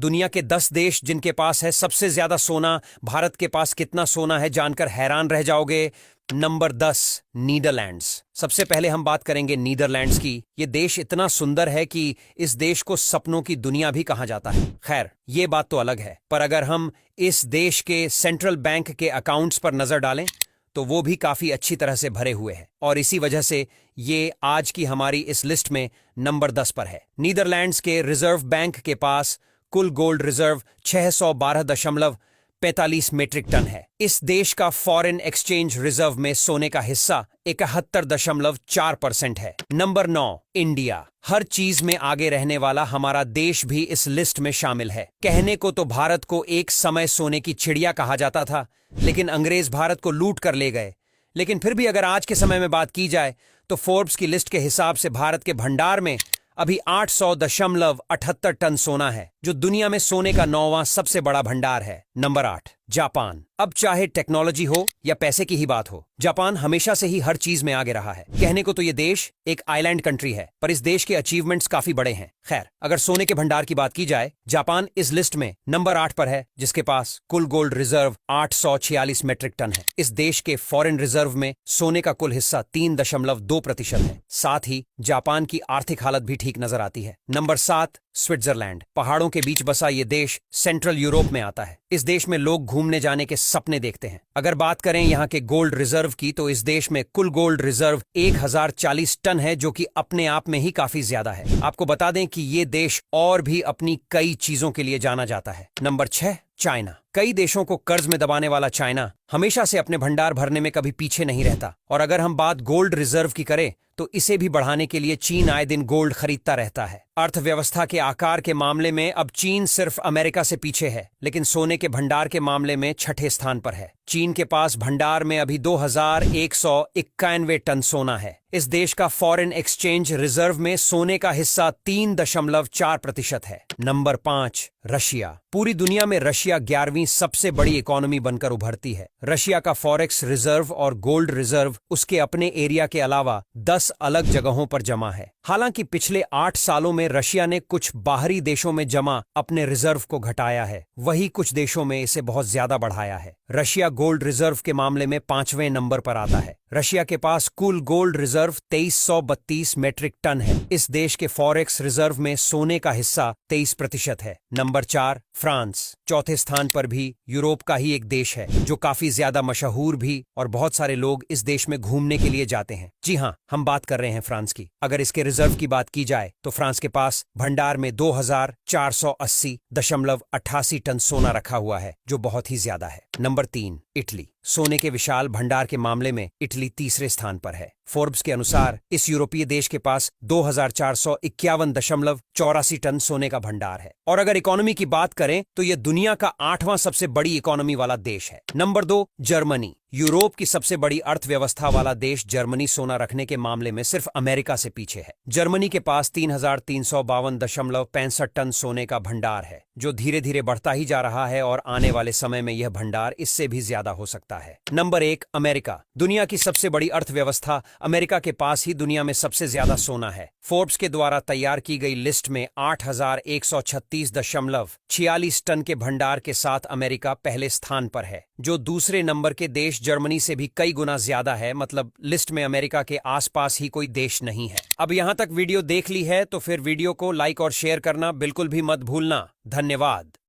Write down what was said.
दुनिया के 10 देश जिनके पास है सबसे ज्यादा सोना, भारत के पास कितना सोना है जानकर हैरान रह जाओगे। Number 10, Netherlands. सबसे पहले हम बात करेंगे नीदरलैंड्स की। ये देश इतना सुंदर है कि इस देश को सपनों की दुनिया भी कहा जाता है। खैर, ये बात तो अलग है, पर अगर हम इस देश के सेंट्रल बैंक के अकाउंट्स पर नजर डालें तो वो भी काफी अच्छी तरह से भरे हुए हैं और इसी वजह से ये आज की हमारी इस लिस्ट में नंबर 10 पर है। नीदरलैंड्स के रिजर्व बैंक के पास कुल गोल्ड रिजर्व 612.45 मीट्रिक टन है। इस देश का फॉरेन एक्सचेंज रिजर्व में सोने का हिस्सा 71.4% है। Number 9, India. हर चीज में आगे रहने वाला हमारा देश भी इस लिस्ट में शामिल है। कहने को तो भारत को एक समय सोने की चिड़िया कहा जाता था, लेकिन अंग्रेज भारत को लूट कर ले गए। लेकिन फिर भी अगर आज के समय में बात की जाए तो फोर्ब्स की लिस्ट के हिसाब से भारत के भंडार में अभी 800.78 टन सोना है, जो दुनिया में सोने का 9वां सबसे बड़ा भंडार है। Number 8, Japan. अब चाहे टेक्नोलॉजी हो या पैसे की ही बात हो, जापान हमेशा से ही हर चीज में आगे रहा है। कहने को तो ये देश एक आइलैंड कंट्री है, पर इस देश के अचीवमेंट्स काफी बड़े हैं। खैर, अगर सोने के भंडार की बात की जाए, जापान इस लिस्ट में नंबर 8 पर है, जिसके पास कुल गोल्ड रिजर्व 846 मीट्रिक टन है। इस देश के फॉरेन रिजर्व में सोने का कुल हिस्सा 3.2% है। साथ ही जापान की आर्थिक हालत भी ठीक नजर आती है। Number 7, Switzerland. पहाड़ों के बीच बसा ये देश सेंट्रल यूरोप में आता है। इस देश में लोग घूमने जाने के सपने देखते हैं। अगर बात करें यहाँ के गोल्ड रिजर्व की, तो इस देश में कुल गोल्ड रिजर्व 1040 टन है, जो कि अपने आप में ही काफी ज्यादा है। आपको बता दें कि ये देश और भी अपनी कई चीजों के लिए जाना जाता है। Number 6, China. कई देशों को कर्ज में दबाने वाला चाइना हमेशा से अपने भंडार भरने में कभी पीछे नहीं रहता। और अगर हम बात गोल्ड रिजर्व की करें तो इसे भी बढ़ाने के लिए चीन आए दिन गोल्ड खरीदता रहता है। अर्थव्यवस्था के आकार के मामले में अब चीन सिर्फ अमेरिका से पीछे है, लेकिन सोने के भंडार के मामले में छठे स्थान पर है। चीन के पास भंडार में अभी 2191 टन सोना है। इस देश का फॉरेन एक्सचेंज रिजर्व में सोने का हिस्सा 3.4% है। Number 5, Russia. पूरी दुनिया में रशिया 11वीं सबसे बड़ी इकोनॉमी बनकर उभरती है। रशिया का फॉरेक्स रिजर्व और गोल्ड रिजर्व उसके अपने एरिया के अलावा 10 अलग जगहों पर जमा है। हालांकि पिछले 8 सालों में रशिया ने कुछ बाहरी देशों में जमा अपने रिजर्व को घटाया है, वही कुछ देशों में इसे बहुत ज्यादा बढ़ाया है। रशिया गोल्ड रिजर्व के मामले में 5वें नंबर पर आता है। रशिया के पास कुल गोल्ड रिजर्व 2332 मीट्रिक टन है। इस देश के फॉरेक्स रिजर्व में सोने का हिस्सा 23% है। Number 4, France. चौथे स्थान पर भी यूरोप का ही एक देश है, जो काफी ज्यादा मशहूर भी और बहुत सारे लोग इस देश में घूमने के लिए जाते हैं। जी हाँ, हम बात कर रहे हैं फ्रांस की। अगर इसके रिजर्व की बात की जाए तो फ्रांस के पास भंडार में 2480.88 टन सोना रखा हुआ है, जो बहुत ही ज्यादा है। Number 3, Italy. सोने के विशाल भंडार के मामले में इटली तीसरे स्थान पर है। फोर्ब्स के अनुसार इस यूरोपीय देश के पास 2451.84 टन सोने का भंडार है। और अगर इकोनॉमी की बात करें तो यह दुनिया का 8वां सबसे बड़ी इकोनॉमी वाला देश है। Number 2, Germany. यूरोप की सबसे बड़ी अर्थव्यवस्था वाला देश जर्मनी सोना रखने के मामले में सिर्फ अमेरिका से पीछे है। जर्मनी के पास 3352.65 टन सोने का भंडार है, जो धीरे धीरे बढ़ता ही जा रहा है और आने वाले समय में यह भंडार इससे भी ज्यादा हो सकता है। Number 1, America. दुनिया की सबसे बड़ी अर्थव्यवस्था अमेरिका के पास ही दुनिया में सबसे ज्यादा सोना है। फोर्ब्स के द्वारा तैयार की गई लिस्ट में 8136.46 टन के भंडार के साथ अमेरिका पहले स्थान पर है, जो दूसरे नंबर के देश जर्मनी से भी कई गुना ज्यादा है। मतलब लिस्ट में अमेरिका के आसपास ही कोई देश नहीं है। अब यहां तक वीडियो देख ली है तो फिर वीडियो को लाइक और शेयर करना बिल्कुल भी मत भूलना। धन्यवाद।